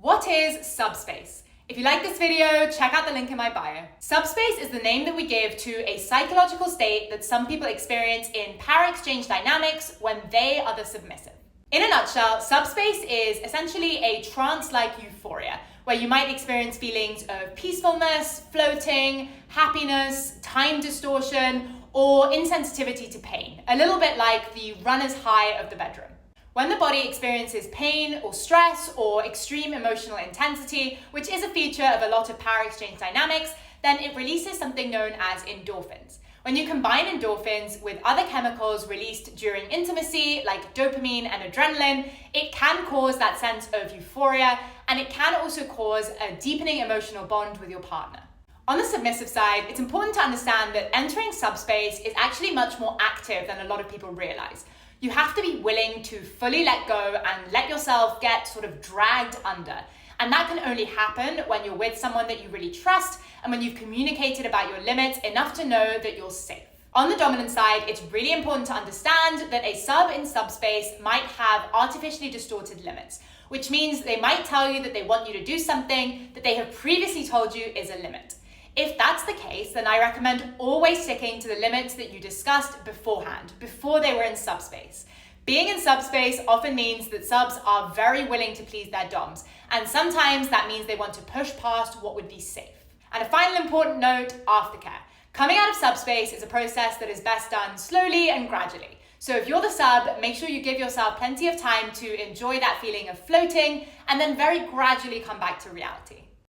What is subspace? If you like this video, check out the link in my bio. Subspace is the name that we give to a psychological state that some people experience in power exchange dynamics when they are the submissive. In a nutshell, subspace is essentially a trance-like euphoria, where you might experience feelings of peacefulness, floating, happiness, time distortion, or insensitivity to pain, a little bit like the runner's high of the bedroom. When the body experiences pain or stress or extreme emotional intensity, which is a feature of a lot of power exchange dynamics, then it releases something known as endorphins. When you combine endorphins with other chemicals released during intimacy, like dopamine and adrenaline, it can cause that sense of euphoria, and it can also cause a deepening emotional bond with your partner. On the submissive side, it's important to understand that entering subspace is actually much more active than a lot of people realize. You have to be willing to fully let go and let yourself get sort of dragged under. And that can only happen when you're with someone that you really trust and when you've communicated about your limits enough to know that you're safe. On the dominant side, it's really important to understand that a sub in subspace might have artificially distorted limits, which means they might tell you that they want you to do something that they have previously told you is a limit. If that's the case, then I recommend always sticking to the limits that you discussed beforehand, before they were in subspace. Being in subspace often means that subs are very willing to please their doms, and sometimes that means they want to push past what would be safe. And a final important note, aftercare. Coming out of subspace is a process that is best done slowly and gradually. So if you're the sub, make sure you give yourself plenty of time to enjoy that feeling of floating and then very gradually come back to reality.